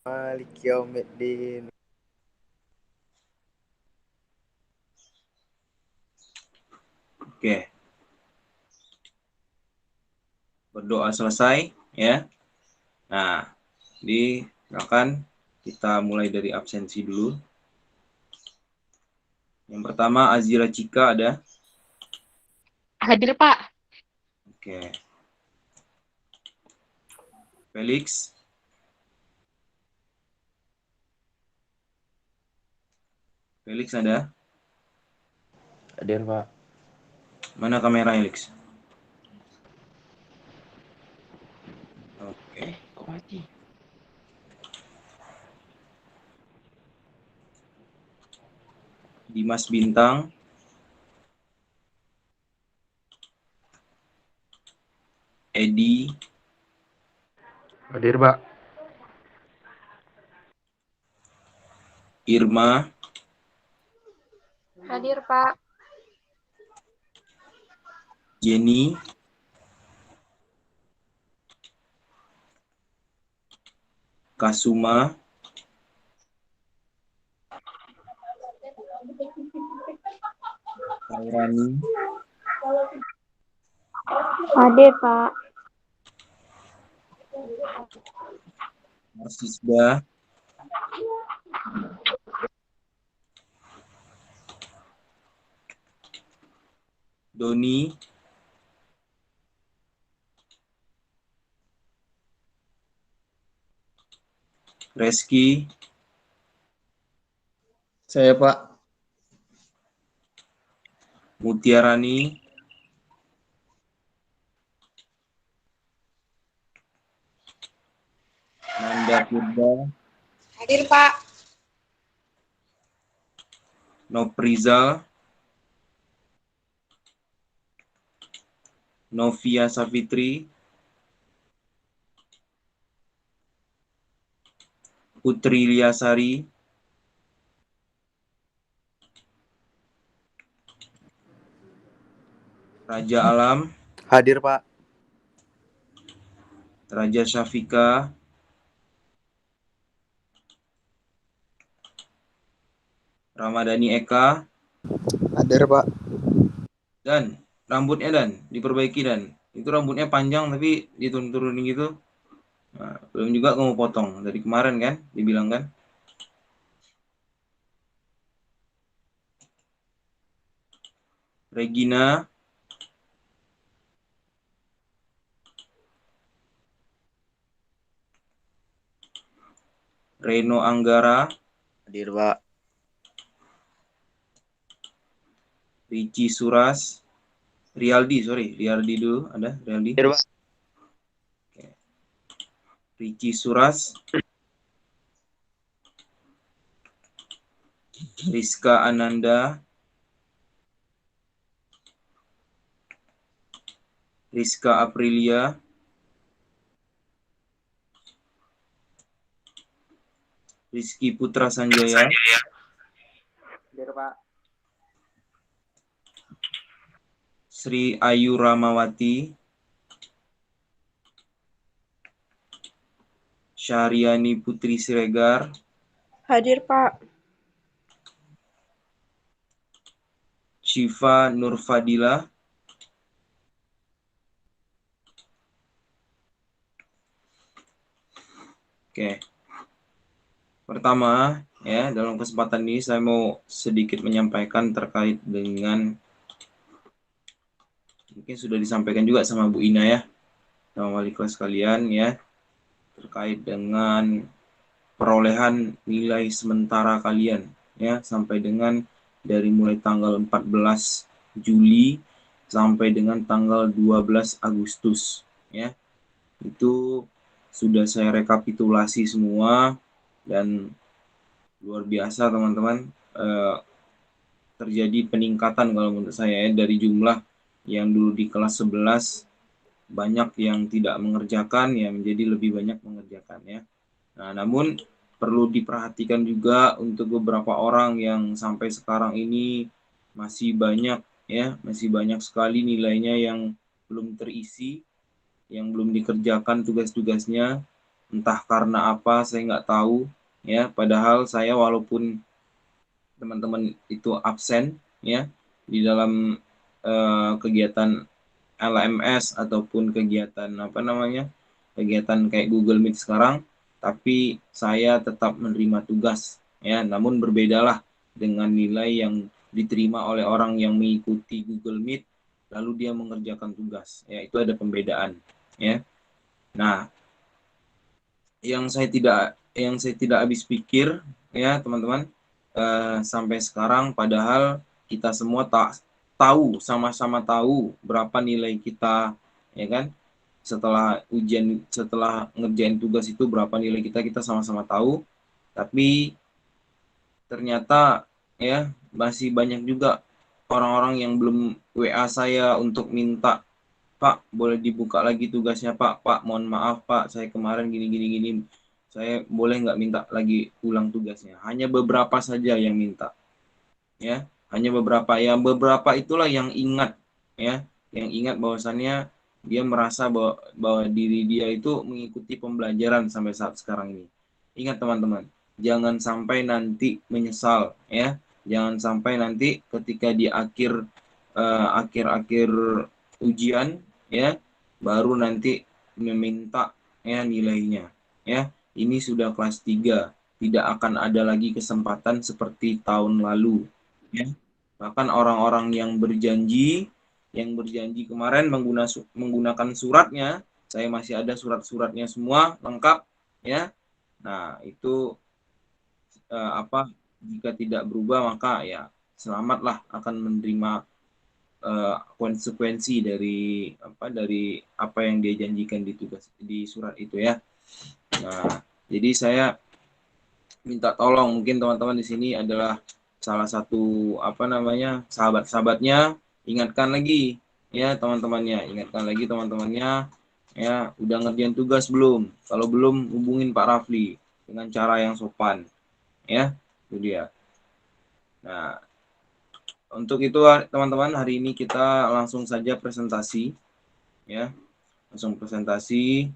Maliki yaumiddin. Oke. Berdoa selesai ya. Nah, silakan kita mulai dari absensi dulu. Yang pertama Azira Cika ada. Hadir, Pak. Oke. Felix. Felix ada. Hadir, Pak. Mana kamera Felix? Oke. Kok mati? Dimas Bintang. Edi. Hadir, Pak. Irma. Hadir, Pak. Jenny. Kasuma. Kairani. Hadir, Pak. Marsisda. Doni. Reski. Saya, Pak. Mutiarani. Nanda Purba. Hadir, Pak. Noprizal. Novia Savitri. Putri Liasari. Raja Alam. Hadir, Pak. Raja Syafika. Ramadhani Eka. Hadir, Pak. Dan rambutnya dan diperbaiki dan itu rambutnya panjang tapi diturun-turunin gitu. Nah, belum juga kamu potong dari kemarin kan dibilang kan. Regina. Reno Anggara. Hadir, Pak. Ricci Suras. Rialdi dulu ada Rialdi. Hadir, Pak. Oke. Ricci Suras. Rizka Ananda. Rizka Aprilia. Rizky Putra Sanjaya. Hadir, Pak. Sri Ayu Ramawati. Syahriani Putri Siregar. Hadir, Pak. Syifa Nurfadila. Oke. Pertama, ya, dalam kesempatan ini saya mau sedikit menyampaikan terkait dengan mungkin sudah disampaikan juga sama Bu Ina ya, sama wali kelas kalian ya, terkait dengan perolehan nilai sementara kalian ya sampai dengan dari mulai tanggal 14 Juli sampai dengan tanggal 12 Agustus ya. Itu sudah saya rekapitulasi semua dan luar biasa teman-teman, terjadi peningkatan kalau menurut saya ya, dari jumlah yang dulu di kelas 11 banyak yang tidak mengerjakan ya menjadi lebih banyak mengerjakan ya. Nah, namun perlu diperhatikan juga untuk beberapa orang yang sampai sekarang ini masih banyak ya, masih banyak sekali nilainya yang belum terisi, yang belum dikerjakan tugas-tugasnya. entah karena apa saya nggak tahu, ya. Padahal saya walaupun teman-teman itu absen, ya, di dalam kegiatan LMS ataupun kegiatan apa namanya, kegiatan kayak Google Meet sekarang, tapi saya tetap menerima tugas, ya. Namun berbedalah dengan nilai yang diterima oleh orang yang mengikuti Google Meet lalu dia mengerjakan tugas, ya. Itu ada pembedaan, ya. Nah, yang saya tidak habis pikir, ya teman-teman, sampai sekarang, padahal kita semua tak tahu, sama-sama tahu berapa nilai kita, ya kan, setelah ujian, setelah ngerjain tugas itu berapa nilai kita, kita sama-sama tahu. Tapi ternyata, ya, masih banyak juga orang-orang yang belum WA saya untuk minta, Pak, boleh dibuka lagi tugasnya, Pak. Pak, mohon maaf, Pak, saya kemarin gini. Saya boleh nggak minta lagi ulang tugasnya? Hanya beberapa saja yang minta, ya. Hanya beberapa. Yang beberapa itulah yang ingat, ya. Yang ingat bahwasannya dia merasa bahwa diri dia itu mengikuti pembelajaran sampai saat sekarang ini. Ingat teman-teman, jangan sampai nanti menyesal, ya. Jangan sampai nanti ketika di akhir-akhir ujian, ya, baru nanti meminta, ya, nilainya, ya. Ini sudah kelas 3, tidak akan ada lagi kesempatan seperti tahun lalu, ya. Bahkan orang-orang yang berjanji kemarin menggunakan suratnya, saya masih ada surat-suratnya semua lengkap, ya. Nah, itu jika tidak berubah maka ya selamatlah akan menerima konsekuensi dari apa yang dia janjikan di surat itu, ya. Nah, jadi saya minta tolong, mungkin teman-teman di sini adalah salah satu sahabat-sahabatnya, ingatkan lagi, ya, teman-temannya, ya, udah ngerjain tugas belum? Kalau belum, hubungin Pak Rafli dengan cara yang sopan, ya, itu dia. Nah, untuk itu teman-teman, hari ini kita langsung saja presentasi, ya, langsung presentasi.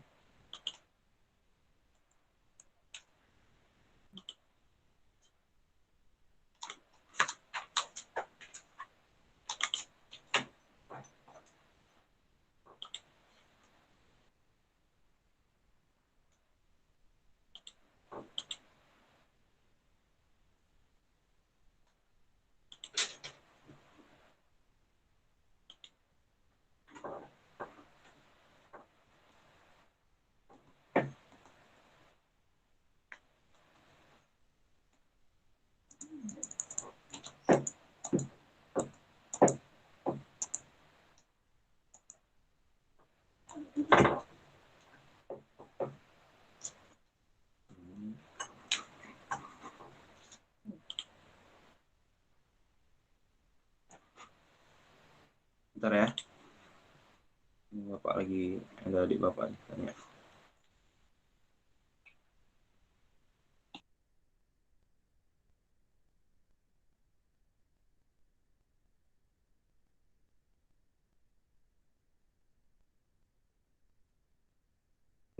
Bentar ya. Ini Bapak lagi, ada adik Bapak tanya.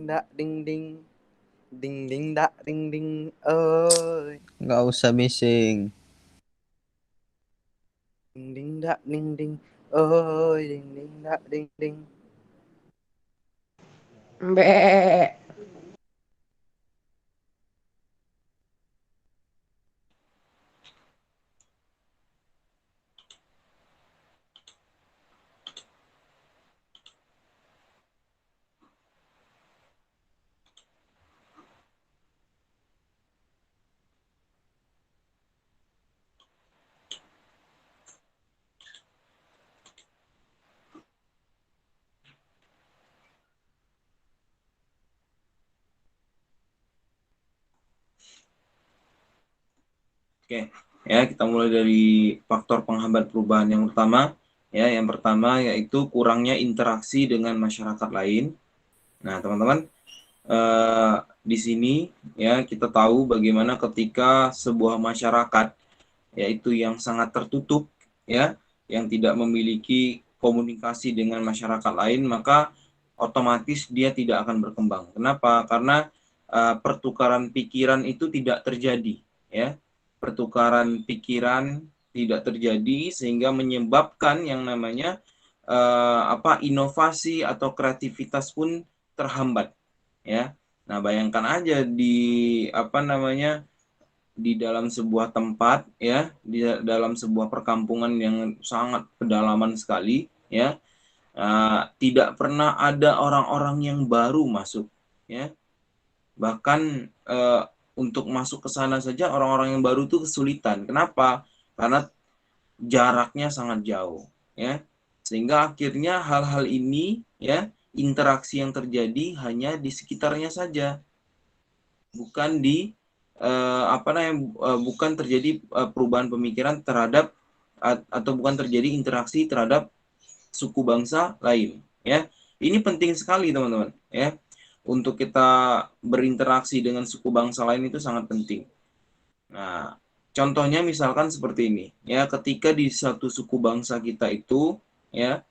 Dak ding ding. Ding ding dak ding ding. Nggak usah bising. Ding ding dak ding ding. Ding ding dak ding ding. Mbak. Oke, ya, kita mulai dari faktor penghambat perubahan yang pertama. Ya, yang pertama yaitu kurangnya interaksi dengan masyarakat lain. Nah, teman-teman, di sini, ya, kita tahu bagaimana ketika sebuah masyarakat yaitu yang sangat tertutup, ya, yang tidak memiliki komunikasi dengan masyarakat lain, maka otomatis dia tidak akan berkembang. Kenapa? Karena pertukaran pikiran itu tidak terjadi, ya. Pertukaran pikiran tidak terjadi sehingga menyebabkan yang namanya inovasi atau kreativitas pun terhambat, ya. Nah, bayangkan aja di di dalam sebuah tempat, ya, di dalam sebuah perkampungan yang sangat pedalaman sekali, ya, tidak pernah ada orang-orang yang baru masuk, ya. Bahkan untuk masuk ke sana saja orang-orang yang baru itu kesulitan. Kenapa? Karena jaraknya sangat jauh, ya. Sehingga akhirnya hal-hal ini, ya, interaksi yang terjadi hanya di sekitarnya saja, bukan di bukan terjadi perubahan pemikiran terhadap atau bukan terjadi interaksi terhadap suku bangsa lain, ya. Ini penting sekali, teman-teman, ya. Untuk kita berinteraksi dengan suku bangsa lain itu sangat penting. Nah, contohnya misalkan seperti ini, ya, ketika di satu suku bangsa kita itu, ya,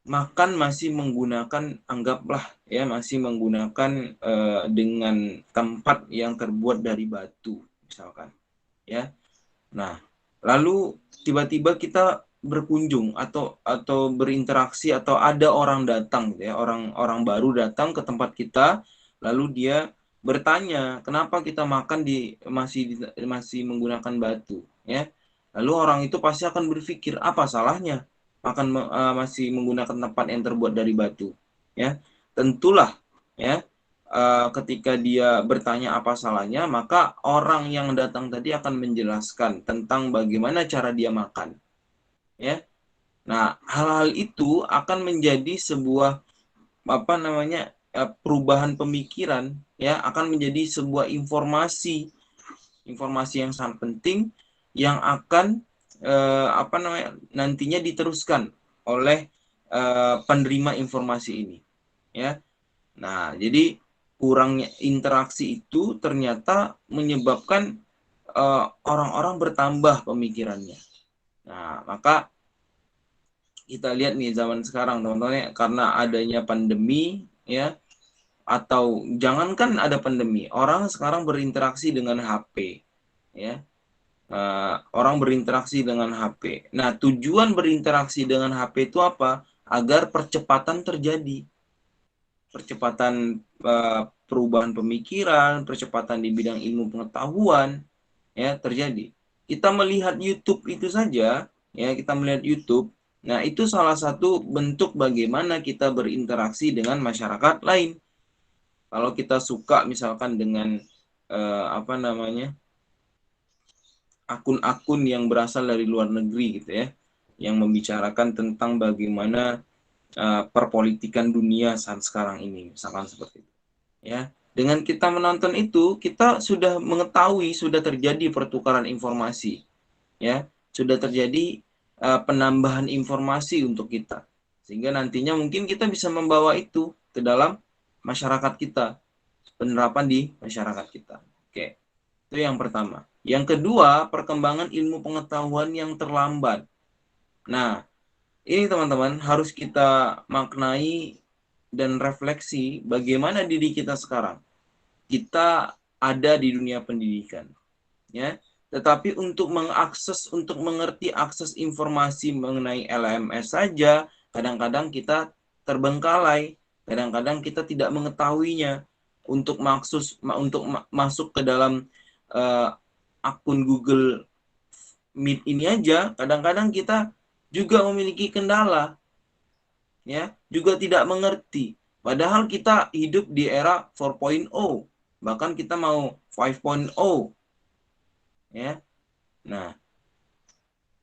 makan masih menggunakan, anggaplah, ya, masih menggunakan dengan tempat yang terbuat dari batu, misalkan, ya. Nah, lalu tiba-tiba kita berkunjung atau berinteraksi atau ada orang datang, ya, orang baru datang ke tempat kita, lalu dia bertanya, kenapa kita makan masih menggunakan batu, ya. Lalu orang itu pasti akan berpikir, apa salahnya makan masih menggunakan tempat yang terbuat dari batu, ya. Tentulah, ya, ketika dia bertanya apa salahnya, maka orang yang datang tadi akan menjelaskan tentang bagaimana cara dia makan, ya. Nah, hal-hal itu akan menjadi sebuah perubahan pemikiran, ya, akan menjadi sebuah informasi yang sangat penting yang akan nantinya diteruskan oleh penerima informasi ini, ya. Nah, jadi kurangnya interaksi itu ternyata menyebabkan orang-orang bertambah pemikirannya. Nah, maka kita lihat nih zaman sekarang, teman-teman, karena adanya pandemi, ya, atau jangankan ada pandemi, orang sekarang berinteraksi dengan HP, ya. Orang berinteraksi dengan HP. Nah, tujuan berinteraksi dengan HP itu apa? Agar percepatan terjadi. Percepatan perubahan pemikiran, percepatan di bidang ilmu pengetahuan, ya, terjadi. Kita melihat YouTube itu saja, ya, kita melihat YouTube. Nah, itu salah satu bentuk bagaimana kita berinteraksi dengan masyarakat lain. Kalau kita suka misalkan dengan akun-akun yang berasal dari luar negeri gitu, ya, yang membicarakan tentang bagaimana perpolitikan dunia saat sekarang ini, misalkan seperti itu, ya. Dengan kita menonton itu, kita sudah mengetahui sudah terjadi pertukaran informasi, ya, sudah terjadi penambahan informasi untuk kita, sehingga nantinya mungkin kita bisa membawa itu ke dalam masyarakat kita, penerapan di masyarakat kita. Oke, itu yang pertama. Yang kedua, perkembangan ilmu pengetahuan yang terlambat. Nah, ini teman-teman harus kita maknai dan refleksi bagaimana diri kita sekarang. Kita ada di dunia pendidikan, ya. Tetapi untuk mengerti akses informasi mengenai LMS saja, kadang-kadang kita terbengkalai, kadang-kadang kita tidak mengetahuinya. Untuk masuk ke dalam akun Google Meet ini aja, kadang-kadang kita juga memiliki kendala, ya, juga tidak mengerti. Padahal kita hidup di era 4.0, bahkan kita mau 5.0, ya. Nah,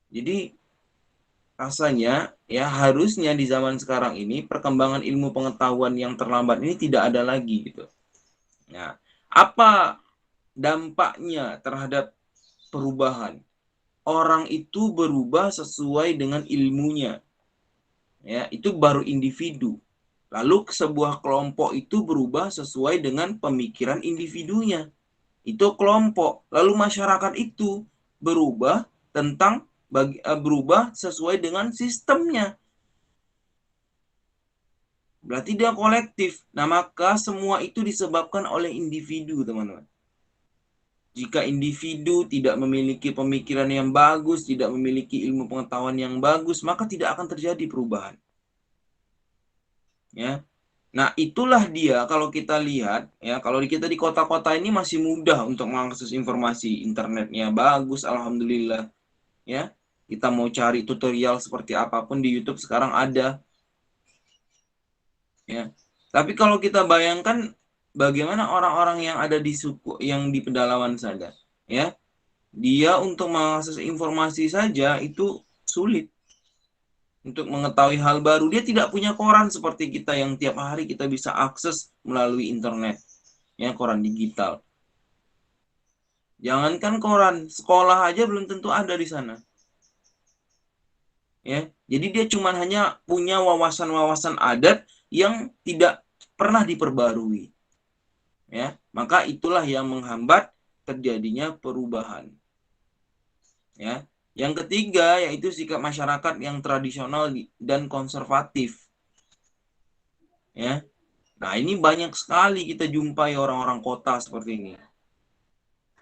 jadi rasanya, ya, harusnya di zaman sekarang ini perkembangan ilmu pengetahuan yang terlambat ini tidak ada lagi gitu. Nah, apa dampaknya terhadap perubahan? Orang itu berubah sesuai dengan ilmunya, ya, itu baru individu. Lalu sebuah kelompok itu berubah sesuai dengan pemikiran individunya, itu kelompok. Lalu masyarakat itu berubah berubah sesuai dengan sistemnya. Berarti dia kolektif. Nah, maka semua itu disebabkan oleh individu, teman-teman. Jika individu tidak memiliki pemikiran yang bagus, tidak memiliki ilmu pengetahuan yang bagus, maka tidak akan terjadi perubahan. Ya. Nah, itulah dia kalau kita lihat, ya, kalau kita di kota-kota ini masih mudah untuk mengakses informasi, internetnya bagus, alhamdulillah. Ya, kita mau cari tutorial seperti apapun di YouTube sekarang ada. Ya, tapi kalau kita bayangkan bagaimana orang-orang yang ada di suku, yang di pedalaman saja, ya, dia untuk mengakses informasi saja itu sulit. Untuk mengetahui hal baru, dia tidak punya koran seperti kita yang tiap hari kita bisa akses melalui internet, ya, koran digital. Jangankan koran, sekolah aja belum tentu ada di sana. Ya, jadi dia cuma hanya punya wawasan-wawasan adat yang tidak pernah diperbarui. Ya, maka itulah yang menghambat terjadinya perubahan. Ya. Yang ketiga yaitu sikap masyarakat yang tradisional dan konservatif. Ya. Nah, ini banyak sekali kita jumpai orang-orang kota seperti ini.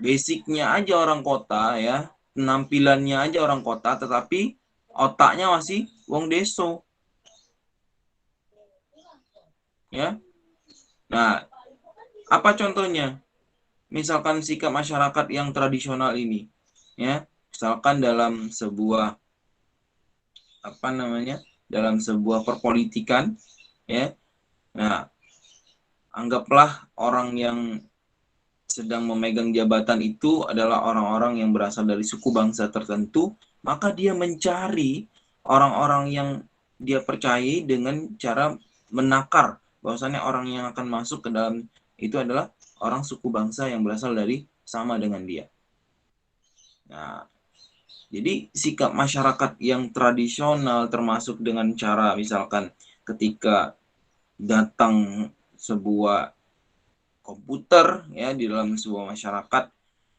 Basicnya aja orang kota, ya, penampilannya aja orang kota, tetapi otaknya masih wong deso. Ya. Nah, apa contohnya? Misalkan sikap masyarakat yang tradisional ini, ya, misalkan dalam sebuah dalam sebuah perpolitikan, ya. Nah, anggaplah orang yang sedang memegang jabatan itu adalah orang-orang yang berasal dari suku bangsa tertentu, maka dia mencari orang-orang yang dia percayai dengan cara menakar bahwasannya orang yang akan masuk ke dalam itu adalah orang suku bangsa yang berasal dari sama dengan dia. Nah, jadi sikap masyarakat yang tradisional termasuk dengan cara misalkan ketika datang sebuah komputer, ya, di dalam sebuah masyarakat,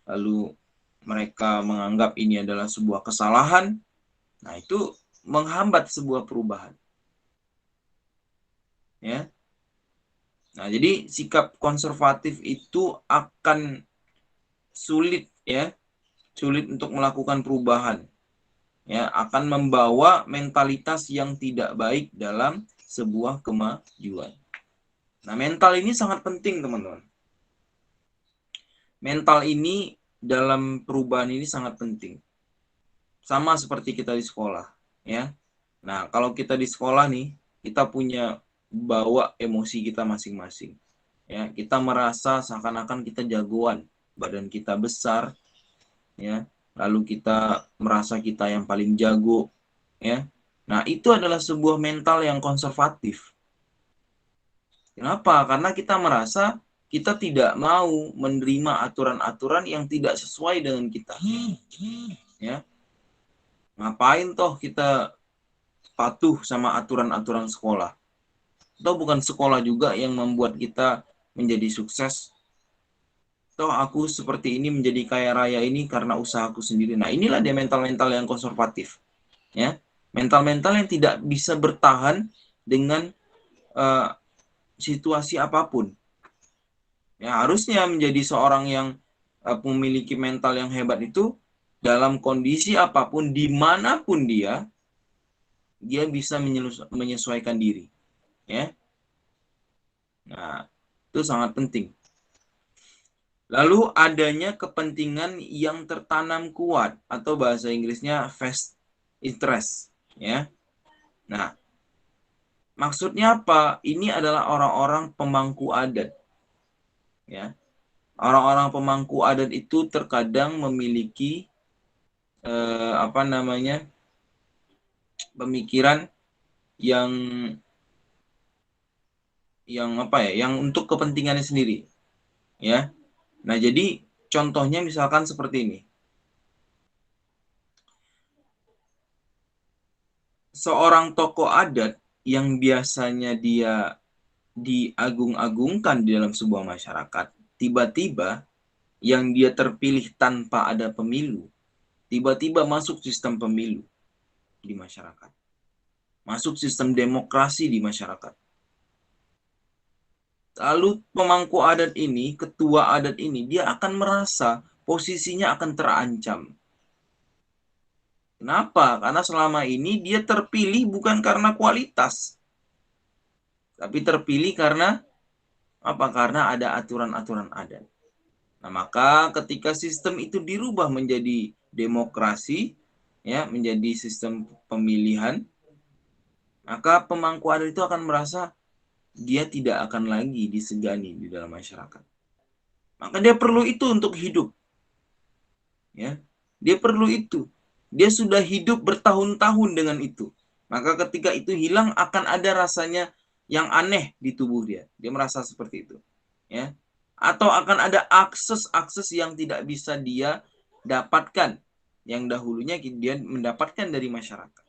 lalu mereka menganggap ini adalah sebuah kesalahan, nah itu menghambat sebuah perubahan. Ya. Nah, jadi sikap konservatif itu akan sulit, ya, sulit untuk melakukan perubahan. Ya, akan membawa mentalitas yang tidak baik dalam sebuah kemajuan. Nah, mental ini sangat penting, teman-teman. Mental ini dalam perubahan ini sangat penting. Sama seperti kita di sekolah, ya. Nah, kalau kita di sekolah nih, kita punya bawa emosi kita masing-masing. Ya, kita merasa seakan-akan kita jagoan, badan kita besar, ya. Lalu kita merasa kita yang paling jago, ya. Nah, itu adalah sebuah mental yang konservatif. Kenapa? Karena kita merasa kita tidak mau menerima aturan-aturan yang tidak sesuai dengan kita. Ya. Ngapain toh kita patuh sama aturan-aturan sekolah? Atau bukan sekolah juga yang membuat kita menjadi sukses. Toh aku seperti ini menjadi kaya raya ini karena usahaku sendiri. Nah, inilah dia mental-mental yang konservatif. Ya. Mental-mental yang tidak bisa bertahan dengan situasi apapun. Ya, harusnya menjadi seorang yang memiliki mental yang hebat itu dalam kondisi apapun, dimanapun dia bisa menyesuaikan diri. Ya. Nah, itu sangat penting. Lalu adanya kepentingan yang tertanam kuat atau bahasa Inggrisnya vested interest, ya. Nah, maksudnya apa? Ini adalah orang-orang pemangku adat. Ya. Orang-orang pemangku adat itu terkadang memiliki pemikiran yang yang untuk kepentingannya sendiri, ya. Nah, jadi contohnya misalkan seperti ini. Seorang tokoh adat yang biasanya dia diagung-agungkan di dalam sebuah masyarakat, tiba-tiba yang dia terpilih tanpa ada pemilu, tiba-tiba masuk sistem pemilu di masyarakat. Masuk sistem demokrasi di masyarakat. Lalu pemangku adat ini, ketua adat ini, dia akan merasa posisinya akan terancam. Kenapa? Karena selama ini dia terpilih bukan karena kualitas, tapi terpilih karena apa? Karena ada aturan-aturan adat. Nah, maka ketika sistem itu dirubah menjadi demokrasi, ya, menjadi sistem pemilihan, maka pemangku adat itu akan merasa dia tidak akan lagi disegani di dalam masyarakat. Maka dia perlu itu untuk hidup. Ya, dia perlu itu. Dia sudah hidup bertahun-tahun dengan itu. Maka ketika itu hilang akan ada rasanya yang aneh di tubuh dia. Dia merasa seperti itu. Ya. Atau akan ada akses-akses yang tidak bisa dia dapatkan. Yang dahulunya dia mendapatkan dari masyarakat.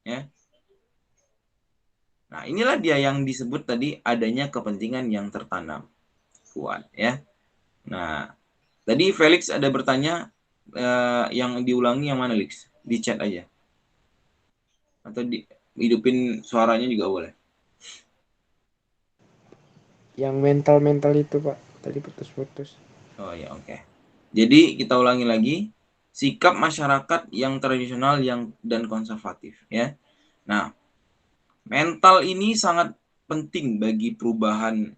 Ya. Nah, inilah dia yang disebut tadi adanya kepentingan yang tertanam kuat, ya. Nah, tadi Felix ada bertanya, yang diulangi yang mana, Felix? Di chat aja. Atau hidupin suaranya juga boleh. Yang mental itu, Pak. Tadi putus-putus. Oh ya, oke. Jadi kita ulangi lagi, sikap masyarakat yang tradisional dan konservatif, ya. Nah, mental ini sangat penting bagi perubahan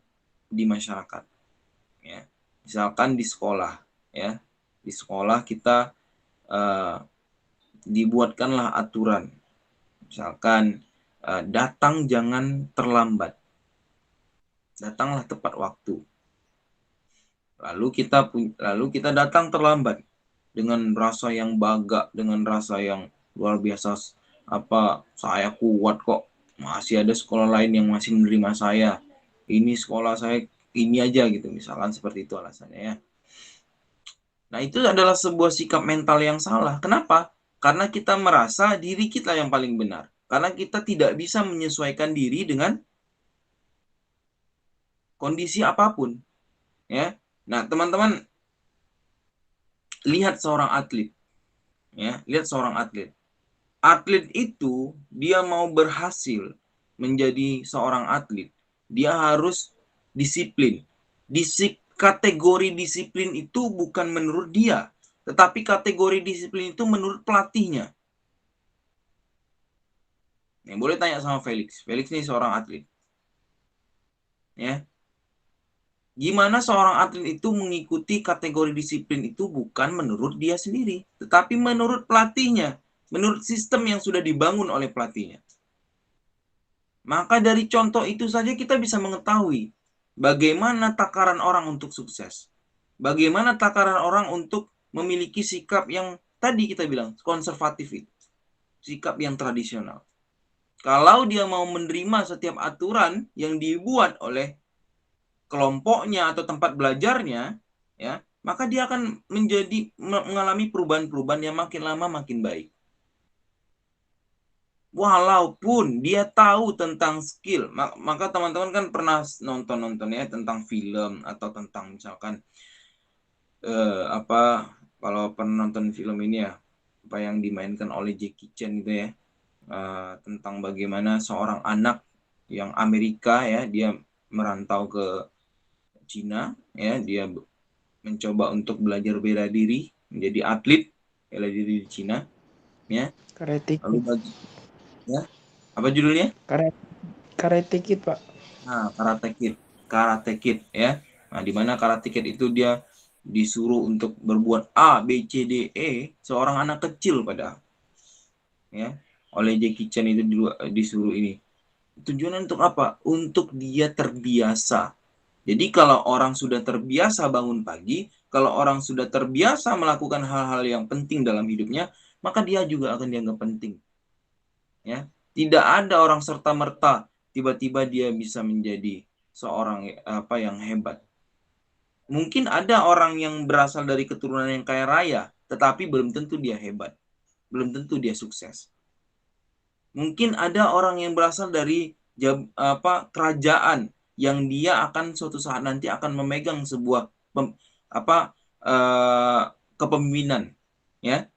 di masyarakat. Ya. Misalkan di sekolah, ya. Di sekolah kita dibuatkanlah aturan. Misalkan datang jangan terlambat. Datanglah tepat waktu. Lalu kita datang terlambat dengan rasa yang bangga, dengan rasa yang luar biasa, saya kuat kok. Masih ada sekolah lain yang masih menerima saya. Ini sekolah saya ini aja gitu, misalkan seperti itu alasannya, ya. Nah, itu adalah sebuah sikap mental yang salah. Kenapa? Karena kita merasa diri kita yang paling benar. Karena kita tidak bisa menyesuaikan diri dengan kondisi apapun, ya. Nah, teman-teman lihat seorang atlet, ya. Lihat seorang atlet. Atlet itu dia mau berhasil menjadi seorang atlet, dia harus disiplin. Kategori disiplin itu bukan menurut dia, tetapi kategori disiplin itu menurut pelatihnya. Yang boleh tanya sama Felix. Felix ini seorang atlet. Ya. Gimana seorang atlet itu mengikuti kategori disiplin itu bukan menurut dia sendiri, tetapi menurut pelatihnya, menurut sistem yang sudah dibangun oleh pelatihnya. Maka dari contoh itu saja kita bisa mengetahui bagaimana takaran orang untuk sukses. Bagaimana takaran orang untuk memiliki sikap yang tadi kita bilang konservatif itu. Sikap yang tradisional. Kalau dia mau menerima setiap aturan yang dibuat oleh kelompoknya atau tempat belajarnya, ya, maka dia akan mengalami perubahan-perubahan yang makin lama makin baik. Walaupun dia tahu tentang skill, maka teman-teman kan pernah nonton ya tentang film atau tentang misalkan kalau pernah nonton film ini ya, apa yang dimainkan oleh Jackie Chan gitu ya, tentang bagaimana seorang anak yang Amerika ya, dia merantau ke Cina ya, dia mencoba untuk belajar bela diri, menjadi atlet bela diri di Cina ya. Karate Lalu Kid. ya, apa judulnya? Karate Kid, Pak. Nah, Karate Kid ya. Nah, di mana Karate Kid itu dia disuruh untuk berbuat A, B, C, D, E, seorang anak kecil padahal. Ya, oleh Jackie Chan itu disuruh ini. Tujuannya untuk apa? Untuk dia terbiasa. Jadi kalau orang sudah terbiasa bangun pagi, kalau orang sudah terbiasa melakukan hal-hal yang penting dalam hidupnya, maka dia juga akan dianggap penting. Ya, tidak ada orang serta-merta tiba-tiba dia bisa menjadi seorang yang hebat. Mungkin ada orang yang berasal dari keturunan yang kaya raya, tetapi belum tentu dia hebat. Belum tentu dia sukses. Mungkin ada orang yang berasal dari kerajaan yang dia akan suatu saat nanti akan memegang sebuah kepemimpinan, ya.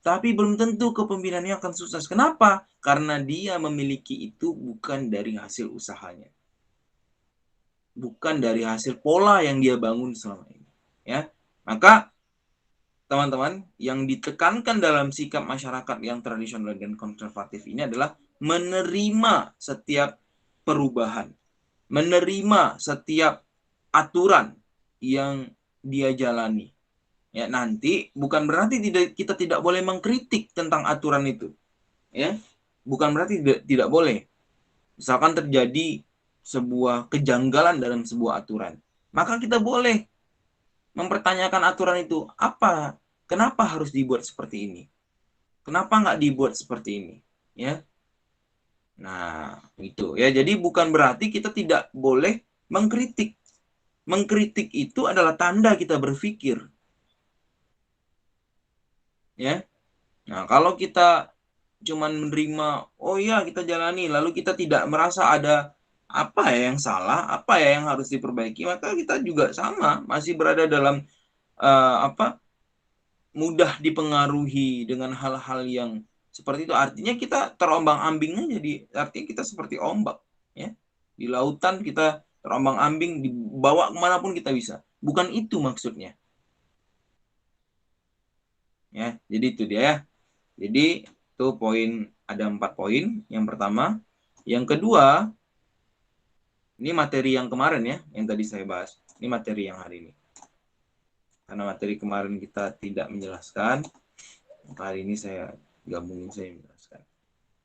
Tapi belum tentu kepemimpinannya akan sukses. Kenapa? Karena dia memiliki itu bukan dari hasil usahanya. Bukan dari hasil pola yang dia bangun selama ini. Ya, maka teman-teman, yang ditekankan dalam sikap masyarakat yang tradisional dan konservatif ini adalah menerima setiap perubahan, menerima setiap aturan yang dia jalani. Ya, nanti bukan berarti kita tidak boleh mengkritik tentang aturan itu. Ya, bukan berarti tidak boleh. Misalkan terjadi sebuah kejanggalan dalam sebuah aturan, maka kita boleh mempertanyakan aturan itu. Kenapa harus dibuat seperti ini? Kenapa nggak dibuat seperti ini? Ya, nah itu ya. Jadi bukan berarti kita tidak boleh mengkritik. Mengkritik itu adalah tanda kita berpikir. Ya, nah kalau kita cuman menerima, oh ya kita jalani, lalu kita tidak merasa ada apa ya yang salah, apa ya yang harus diperbaiki, maka kita juga sama masih berada dalam mudah dipengaruhi dengan hal-hal yang seperti itu. Artinya kita terombang-ambingnya, jadi artinya kita seperti ombak, ya, di lautan kita terombang-ambing, dibawa kemanapun kita bisa. Bukan itu maksudnya. Ya, jadi itu dia ya. Jadi itu poin, ada 4 poin. Yang pertama, yang kedua, ini materi yang kemarin ya, yang tadi saya bahas. Ini materi yang hari ini. Karena materi kemarin kita tidak menjelaskan, maka hari ini saya gabungin, saya menjelaskan.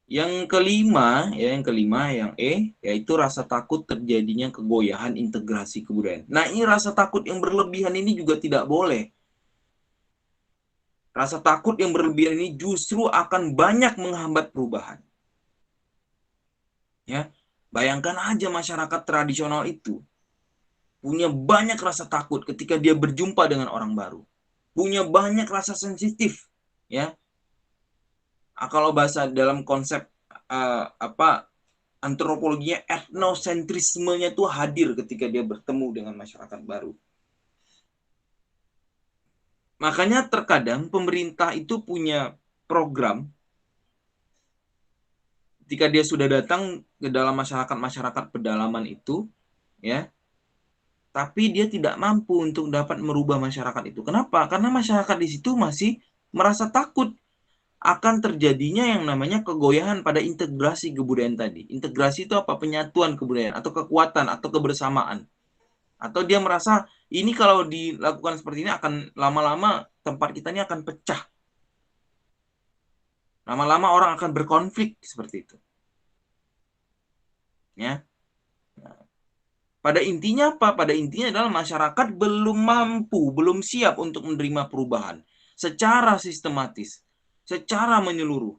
Yang kelima, yang E, yaitu rasa takut terjadinya kegoyahan integrasi kebudayaan. Nah, ini rasa takut yang berlebihan ini juga tidak boleh. Rasa takut yang berlebihan ini justru akan banyak menghambat perubahan. Ya, bayangkan aja masyarakat tradisional itu punya banyak rasa takut ketika dia berjumpa dengan orang baru. Punya banyak rasa sensitif, ya. Kalau bahasa dalam konsep antropologinya, etnosentrismenya itu hadir ketika dia bertemu dengan masyarakat baru. Makanya terkadang pemerintah itu punya program ketika dia sudah datang ke dalam masyarakat pedalaman itu, ya, tapi dia tidak mampu untuk dapat merubah masyarakat itu. Kenapa? Karena masyarakat di situ masih merasa takut akan terjadinya yang namanya kegoyahan pada integrasi kebudayaan tadi. Integrasi itu apa? Penyatuan kebudayaan atau kekuatan atau kebersamaan. Atau dia merasa ini kalau dilakukan seperti ini akan lama-lama tempat kita ini akan pecah. Lama-lama orang akan berkonflik seperti itu. Ya. Nah, pada intinya apa? Pada intinya adalah masyarakat belum mampu, belum siap untuk menerima perubahan secara sistematis, secara menyeluruh.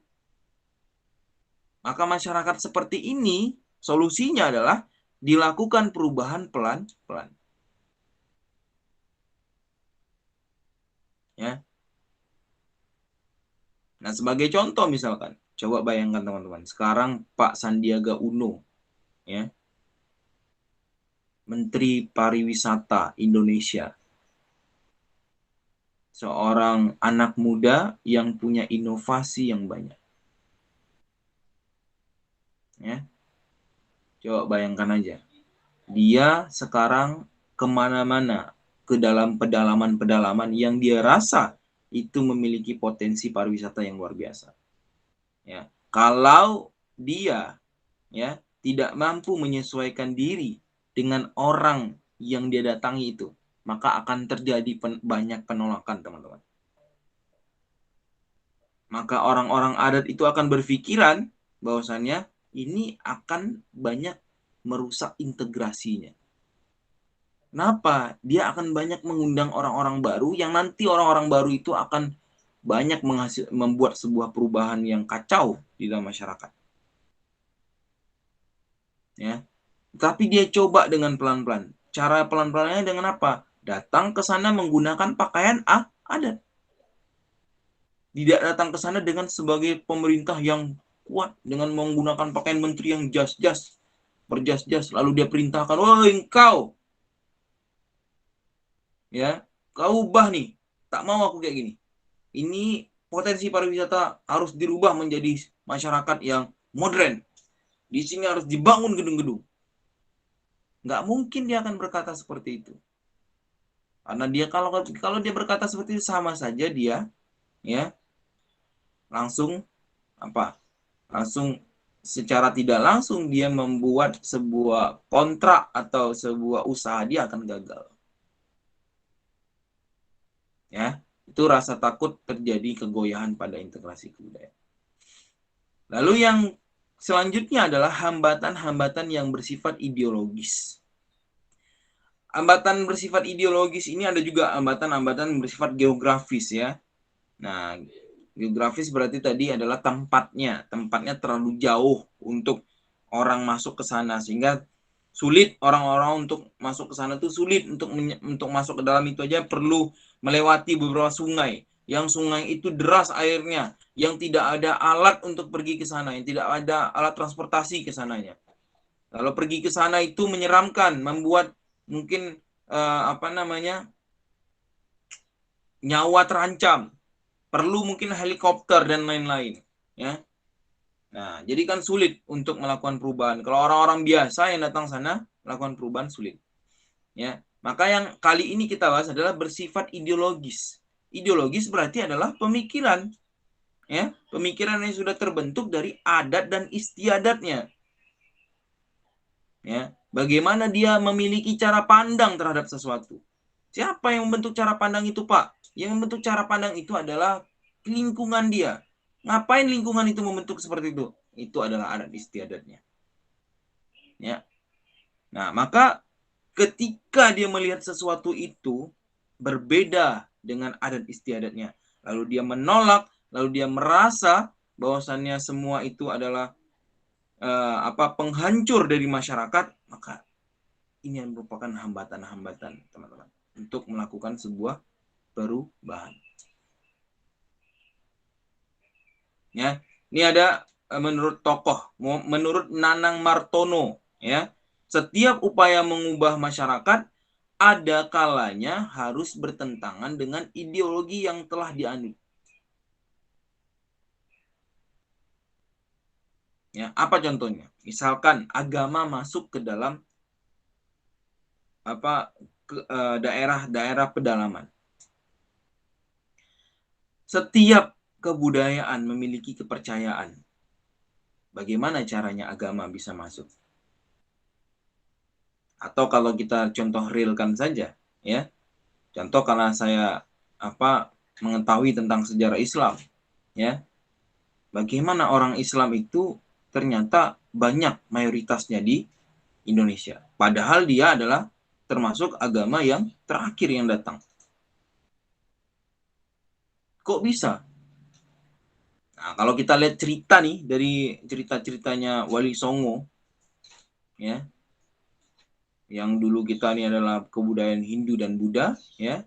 Maka masyarakat seperti ini, solusinya adalah dilakukan perubahan pelan-pelan. Ya. Nah, sebagai contoh misalkan, coba bayangkan teman-teman, sekarang Pak Sandiaga Uno, ya, Menteri Pariwisata Indonesia, seorang anak muda yang punya inovasi yang banyak. Ya. Coba bayangkan aja. Dia sekarang kemana-mana, ke dalam pedalaman-pedalaman yang dia rasa itu memiliki potensi pariwisata yang luar biasa. Ya. Kalau dia, ya, tidak mampu menyesuaikan diri dengan orang yang dia datangi itu, maka akan terjadi banyak penolakan, teman-teman. Maka orang-orang adat itu akan berpikiran bahwasannya ini akan banyak merusak integrasinya. Kenapa? Dia akan banyak mengundang orang-orang baru yang nanti orang-orang baru itu akan banyak membuat sebuah perubahan yang kacau di dalam masyarakat. Ya. Tapi dia coba dengan pelan-pelan. Cara pelan-pelannya dengan apa? Datang ke sana menggunakan pakaian adat. Tidak datang ke sana dengan sebagai pemerintah yang kuat dengan menggunakan pakaian menteri yang jas-jas, berjas-jas, lalu dia perintahkan, "Woi engkau, ya, kau ubah nih, tak mau aku kayak gini. Ini potensi pariwisata harus dirubah menjadi masyarakat yang modern. Di sini harus dibangun gedung-gedung. Nggak mungkin dia akan berkata seperti itu. Karena dia kalau dia berkata seperti itu, sama saja dia ya langsung secara tidak langsung dia membuat sebuah kontrak atau sebuah usaha, dia akan gagal. Ya, itu rasa takut terjadi kegoyahan pada integrasi kebudayaan. Lalu yang selanjutnya adalah hambatan-hambatan yang bersifat ideologis. Hambatan bersifat ideologis ini ada juga hambatan-hambatan bersifat geografis ya. Nah, geografis berarti tadi adalah tempatnya terlalu jauh untuk orang masuk ke sana, sehingga sulit orang-orang untuk masuk ke sana, tuh sulit untuk masuk ke dalam itu aja perlu melewati beberapa sungai, yang sungai itu deras airnya, yang tidak ada alat untuk pergi ke sana, yang tidak ada alat transportasi ke sananya. Kalau pergi ke sana itu menyeramkan, membuat mungkin nyawa terancam. Perlu mungkin helikopter dan lain-lain, ya. Nah, jadi kan sulit untuk melakukan perubahan. Kalau orang-orang biasa yang datang sana melakukan perubahan sulit. Ya. Maka yang kali ini kita bahas adalah bersifat ideologis. Ideologis berarti adalah pemikiran. Ya, pemikiran yang sudah terbentuk dari adat dan istiadatnya. Ya, bagaimana dia memiliki cara pandang terhadap sesuatu. Siapa yang membentuk cara pandang itu, Pak? Yang membentuk cara pandang itu adalah lingkungan dia. Ngapain lingkungan itu membentuk seperti itu? Itu adalah adat istiadatnya. Ya. Nah, maka ketika dia melihat sesuatu itu berbeda dengan adat istiadatnya, lalu dia menolak, lalu dia merasa bahwasannya semua itu adalah penghancur dari masyarakat, maka ini merupakan hambatan-hambatan, teman-teman, untuk melakukan sebuah perubahan. Ya, ini ada menurut Nanang Martono, ya, setiap upaya mengubah masyarakat ada kalanya harus bertentangan dengan ideologi yang telah dianut. Ya, apa contohnya? Misalkan agama masuk ke dalam daerah-daerah pedalaman. Setiap kebudayaan memiliki kepercayaan. Bagaimana caranya agama bisa masuk? Atau kalau kita contoh realkan saja, ya. Contoh karena saya mengetahui tentang sejarah Islam, ya. Bagaimana orang Islam itu ternyata banyak mayoritasnya di Indonesia. Padahal dia adalah termasuk agama yang terakhir yang datang. Kok bisa? Nah, kalau kita lihat cerita nih dari cerita-ceritanya Wali Songo, ya, yang dulu kita ini adalah kebudayaan Hindu dan Buddha, ya,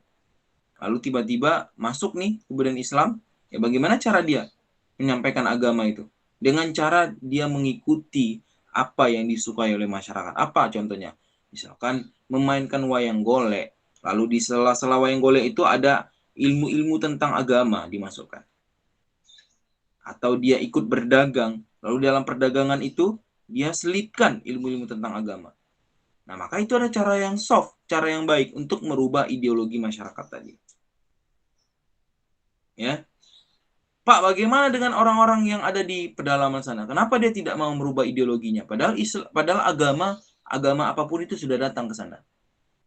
lalu tiba-tiba masuk nih kebudayaan Islam, ya bagaimana cara dia menyampaikan agama itu? Dengan cara dia mengikuti apa yang disukai oleh masyarakat. Apa contohnya? Misalkan memainkan wayang golek, lalu di sela-sela wayang golek itu ada ilmu-ilmu tentang agama dimasukkan. Atau dia ikut berdagang, lalu dalam perdagangan itu dia selipkan ilmu-ilmu tentang agama. Nah, maka itu ada cara yang soft, cara yang baik untuk merubah ideologi masyarakat tadi. Ya. Pak, bagaimana dengan orang-orang yang ada di pedalaman sana? Kenapa dia tidak mau merubah ideologinya? Padahal agama apapun itu sudah datang ke sana.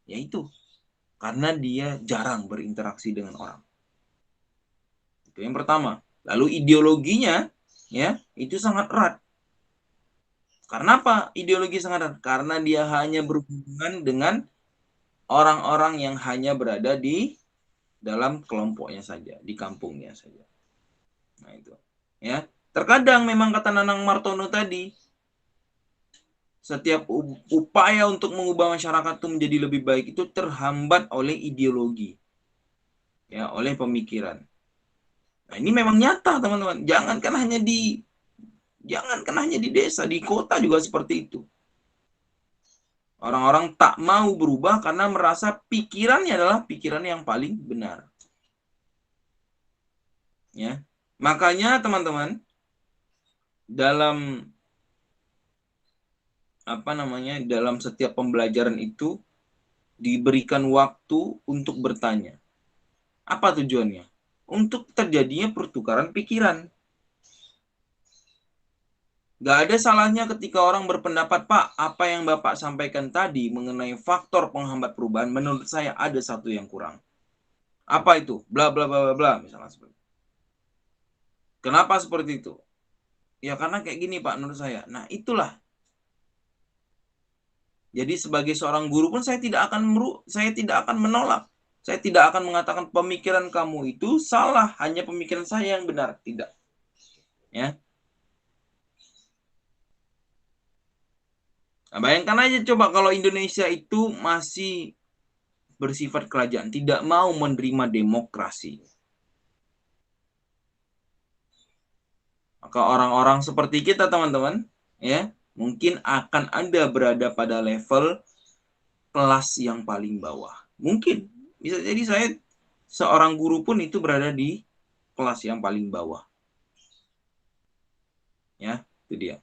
Yaitu karena dia jarang berinteraksi dengan orang. Itu yang pertama. Lalu ideologinya, ya, itu sangat erat. Karena apa? Ideologi sangat erat. Karena dia hanya berhubungan dengan orang-orang yang hanya berada di dalam kelompoknya saja, di kampungnya saja. Nah itu, ya. Terkadang memang kata Nanang Martono tadi, setiap upaya untuk mengubah masyarakat itu menjadi lebih baik itu terhambat oleh ideologi, ya, oleh pemikiran. Nah ini memang nyata, teman-teman. Jangankan hanya di desa, di kota juga seperti itu. Orang-orang tak mau berubah karena merasa pikirannya adalah pikiran yang paling benar. Ya. Makanya teman-teman, dalam dalam setiap pembelajaran itu diberikan waktu untuk bertanya. Apa tujuannya? Untuk terjadinya pertukaran pikiran. Gak ada salahnya ketika orang berpendapat, Pak, apa yang Bapak sampaikan tadi mengenai faktor penghambat perubahan, menurut saya ada satu yang kurang. Apa itu? Bla bla bla bla bla, misalnya seperti itu. Kenapa seperti itu? Ya karena kayak gini, Pak, menurut saya. Nah, itulah. Jadi sebagai seorang guru pun saya tidak akan menolak. Saya tidak akan mengatakan pemikiran kamu itu salah, hanya pemikiran saya yang benar. Tidak. Ya. Nah, bayangkan aja coba kalau Indonesia itu masih bersifat kerajaan, tidak mau menerima demokrasi. Maka orang-orang seperti kita, teman-teman, ya, mungkin akan ada berada pada level kelas yang paling bawah. Mungkin bisa jadi saya seorang guru pun itu berada di kelas yang paling bawah. Ya, itu dia.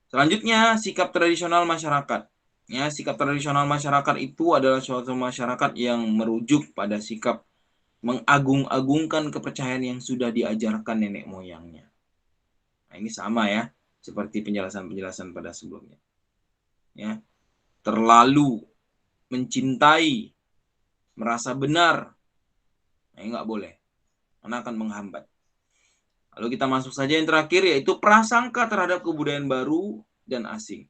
Selanjutnya, sikap tradisional masyarakat. Ya, sikap tradisional masyarakat itu adalah suatu masyarakat yang merujuk pada sikap mengagung-agungkan kepercayaan yang sudah diajarkan nenek moyangnya. Nah, ini sama ya, seperti penjelasan-penjelasan pada sebelumnya. Ya, terlalu mencintai, merasa benar, nah, ini nggak boleh, karena akan menghambat. Lalu kita masuk saja yang terakhir, yaitu prasangka terhadap kebudayaan baru dan asing.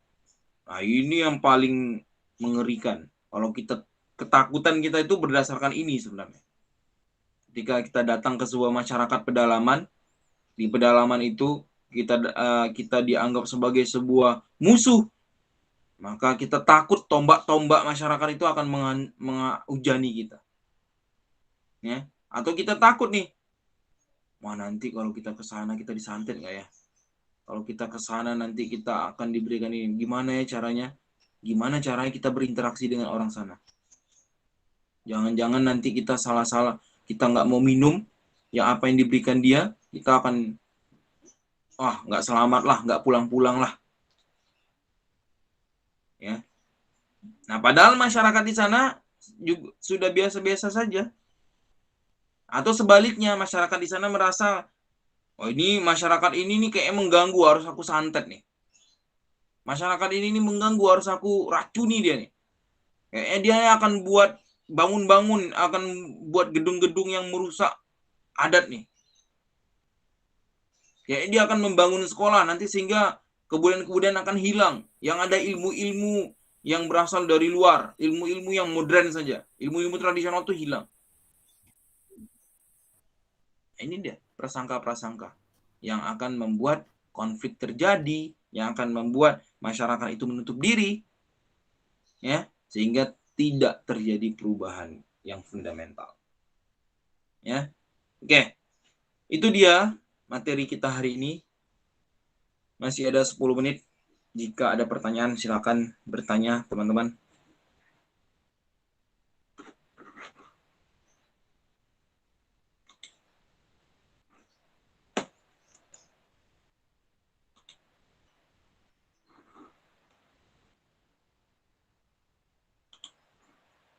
Nah, ini yang paling mengerikan. Kalau ketakutan kita itu berdasarkan ini sebenarnya. Ketika kita datang ke sebuah masyarakat pedalaman, di pedalaman itu kita dianggap sebagai sebuah musuh, maka kita takut tombak-tombak masyarakat itu akan menghujani kita. Ya, atau kita takut nih, wah nanti kalau kita ke sana kita disantet nggak ya? Kalau kita ke sana nanti kita akan diberikan ini. Gimana ya caranya? Gimana caranya kita berinteraksi dengan orang sana? Jangan-jangan nanti kita salah-salah, kita nggak mau minum, yang apa yang diberikan dia, kita akan, nggak selamat lah, nggak pulang-pulang lah. Ya. Nah, padahal masyarakat di sana juga sudah biasa-biasa saja. Atau sebaliknya, masyarakat di sana merasa, oh ini masyarakat ini nih kayak mengganggu, harus aku santet nih. Masyarakat ini nih mengganggu, harus aku racuni dia nih. Kayaknya dia akan buat bangun-bangun, akan buat gedung-gedung yang merusak adat nih. Kayaknya dia akan membangun sekolah nanti sehingga kebudayaan akan hilang. Yang ada ilmu-ilmu yang berasal dari luar, ilmu-ilmu yang modern saja. Ilmu-ilmu tradisional itu hilang. Ini dia prasangka-prasangka yang akan membuat konflik terjadi, yang akan membuat masyarakat itu menutup diri, ya, sehingga tidak terjadi perubahan yang fundamental. Ya. Oke. Itu dia materi kita hari ini. Masih ada 10 menit. Jika ada pertanyaan silakan bertanya, teman-teman.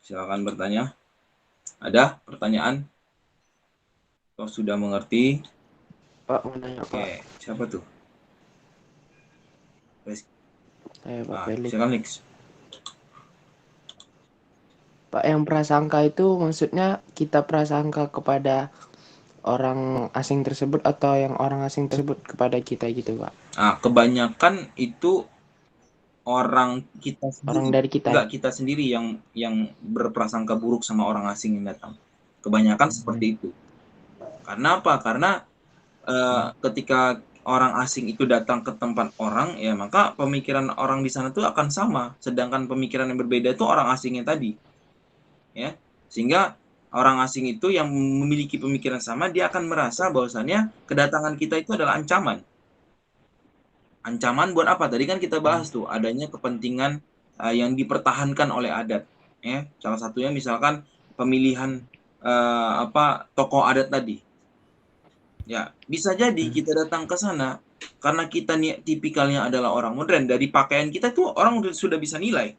Silakan bertanya. Ada pertanyaan? Kau sudah mengerti? Pak, mau nanya, Pak. Oke, siapa tuh? Saya Pak Felix. Silakan Nix. Pak, yang prasangka itu maksudnya kita prasangka kepada orang asing tersebut atau yang orang asing tersebut kepada kita gitu, Pak? Nah, kebanyakan itu orang kita sendiri. Orang dari kita. Enggak, kita sendiri yang berprasangka buruk sama orang asing yang datang. Kebanyakan seperti itu. Karena apa? Karena ketika orang asing itu datang ke tempat orang, ya maka pemikiran orang di sana itu akan sama. Sedangkan pemikiran yang berbeda itu orang asingnya tadi. Ya, sehingga orang asing itu yang memiliki pemikiran sama, dia akan merasa bahwasannya kedatangan kita itu adalah ancaman. Ancaman buat apa? Tadi kan kita bahas tuh adanya kepentingan yang dipertahankan oleh adat. Ya, salah satunya misalkan pemilihan tokoh adat tadi. Ya, bisa jadi kita datang ke sana karena kita tipikalnya adalah orang modern. Dari pakaian kita tuh orang sudah bisa nilai.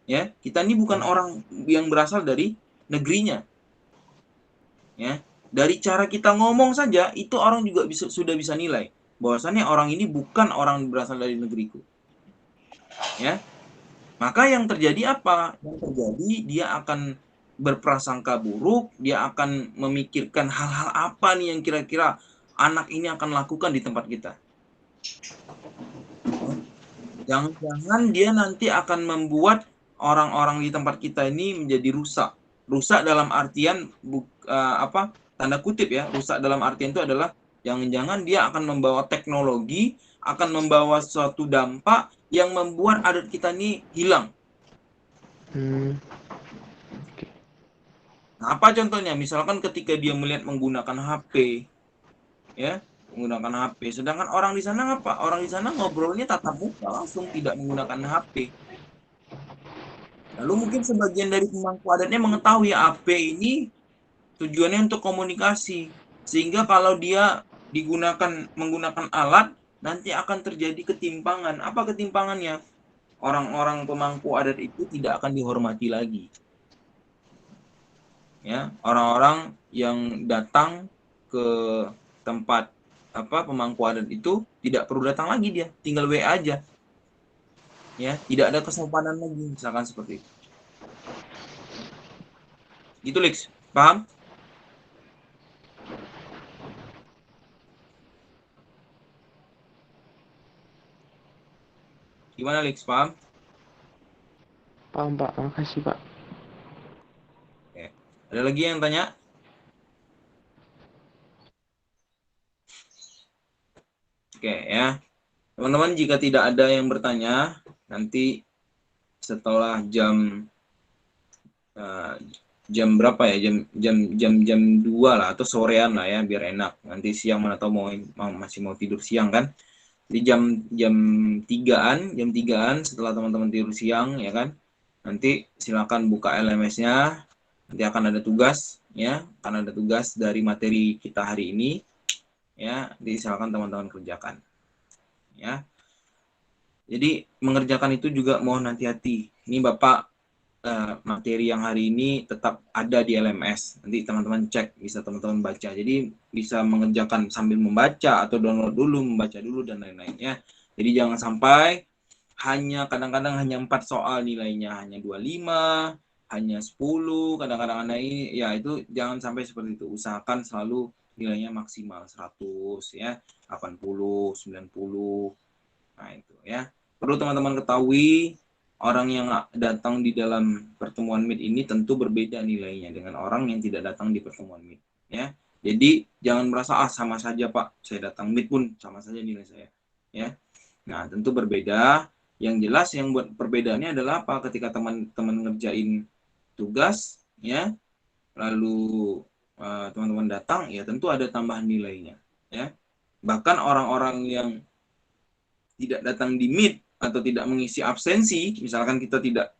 Ya, kita ini bukan orang yang berasal dari negerinya. Ya, dari cara kita ngomong saja itu orang juga sudah bisa nilai bahwasannya orang ini bukan orang berasal dari negeriku. Ya. Maka yang terjadi apa? Yang terjadi dia akan berprasangka buruk, dia akan memikirkan hal-hal apa nih yang kira-kira anak ini akan lakukan di tempat kita. Jangan-jangan dia nanti akan membuat orang-orang di tempat kita ini menjadi rusak. Rusak dalam artian tanda kutip ya, rusak dalam artian itu adalah jangan-jangan dia akan membawa teknologi, akan membawa suatu dampak yang membuat adat kita ini hilang. Nah, apa contohnya? Misalkan ketika dia melihat menggunakan HP, ya, menggunakan HP. Sedangkan orang di sana apa? Orang di sana ngobrolnya tatap muka langsung, tidak menggunakan HP. Lalu mungkin sebagian dari pemangku adatnya mengetahui HP ini tujuannya untuk komunikasi, sehingga kalau dia menggunakan alat, nanti akan terjadi ketimpangan. Apa ketimpangannya? Orang-orang pemangku adat itu tidak akan dihormati lagi. Ya, orang-orang yang datang ke tempat pemangku adat itu tidak perlu datang lagi, dia tinggal WA aja. Ya, tidak ada kesopanan lagi, misalkan seperti itu. Gitu, Lex. Paham? Gimana, Lex? Paham? Paham, Pak. Makasih, Pak. Oke. Ada lagi yang tanya? Oke, ya. Teman-teman, jika tidak ada yang bertanya, nanti setelah jam berapa ya? Jam 2 lah atau sorean lah ya, biar enak. Nanti siang mana tahu masih mau tidur siang kan? Di jam 3-an setelah teman-teman tidur siang ya kan, nanti silakan buka LMS-nya, nanti akan ada tugas ya, akan ada tugas dari materi kita hari ini ya, jadi silakan teman-teman kerjakan ya. Jadi mengerjakan itu juga mohon hati-hati. Ini Bapak materi yang hari ini tetap ada di LMS. Nanti teman-teman cek, bisa teman-teman baca. Jadi bisa mengerjakan sambil membaca atau download dulu, membaca dulu dan lain-lainnya. Jadi jangan sampai kadang-kadang hanya 4 soal nilainya, hanya 25, hanya 10, kadang-kadang ada ini, ya itu jangan sampai seperti itu. Usahakan selalu nilainya maksimal 100 ya, 80, 90. Nah, itu ya. Perlu teman-teman ketahui, orang yang datang di dalam pertemuan Meet ini tentu berbeda nilainya dengan orang yang tidak datang di pertemuan Meet ya. Jadi jangan merasa sama saja Pak, saya datang Meet pun sama saja nilai saya ya. Nah, tentu berbeda. Yang jelas yang buat perbedaannya adalah apa? Ketika teman-teman ngerjain tugas ya, lalu teman-teman datang ya, tentu ada tambahan nilainya ya. Bahkan orang-orang yang tidak datang di Meet atau tidak mengisi absensi, misalkan kita tidak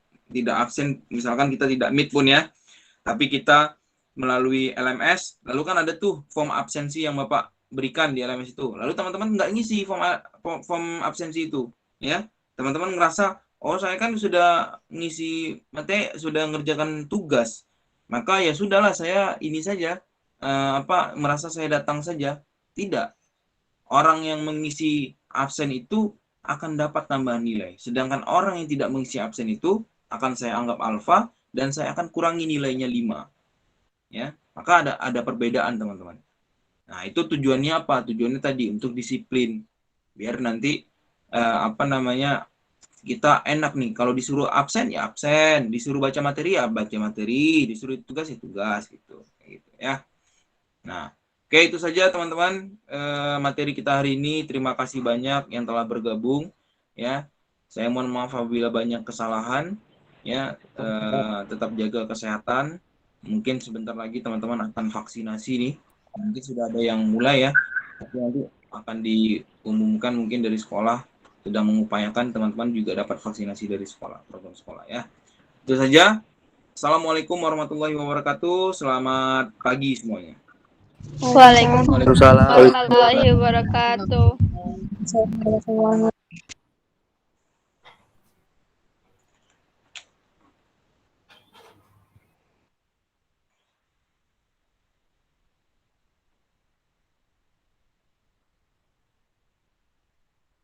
absen, misalkan kita tidak Meet pun ya, tapi kita melalui LMS, lalu kan ada tuh form absensi yang Bapak berikan di LMS itu, lalu teman-teman nggak ngisi form absensi itu ya, teman-teman ngerasa oh saya kan sudah ngisi materi, sudah ngerjakan tugas, maka ya sudahlah saya ini saja merasa saya datang saja. Tidak, orang yang mengisi absen itu akan dapat tambahan nilai. Sedangkan orang yang tidak mengisi absen itu akan saya anggap alfa dan saya akan kurangi nilainya 5. Ya, maka ada perbedaan teman-teman. Nah, itu tujuannya apa? Tujuannya tadi untuk disiplin. Biar nanti kita enak nih, kalau disuruh absen ya absen, disuruh baca materi ya baca materi, disuruh tugas ya tugas gitu ya. Nah, oke, itu saja teman-teman materi kita hari ini. Terima kasih banyak yang telah bergabung ya. Saya mohon maaf apabila banyak kesalahan ya. Tetap jaga kesehatan. Mungkin sebentar lagi teman-teman akan vaksinasi nih. Nanti sudah ada yang mulai ya. Tapi nanti akan diumumkan mungkin dari sekolah sedang mengupayakan teman-teman juga dapat vaksinasi dari sekolah, program sekolah ya. Itu saja. Assalamualaikum warahmatullahi wabarakatuh. Selamat pagi semuanya. Waalaikumsalam Waalaikumsalam. warahmatullahi wabarakatuh.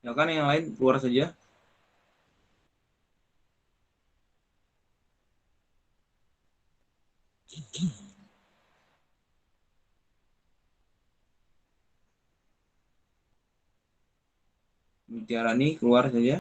Ya kan yang lain keluar saja. Mutiarani keluar saja.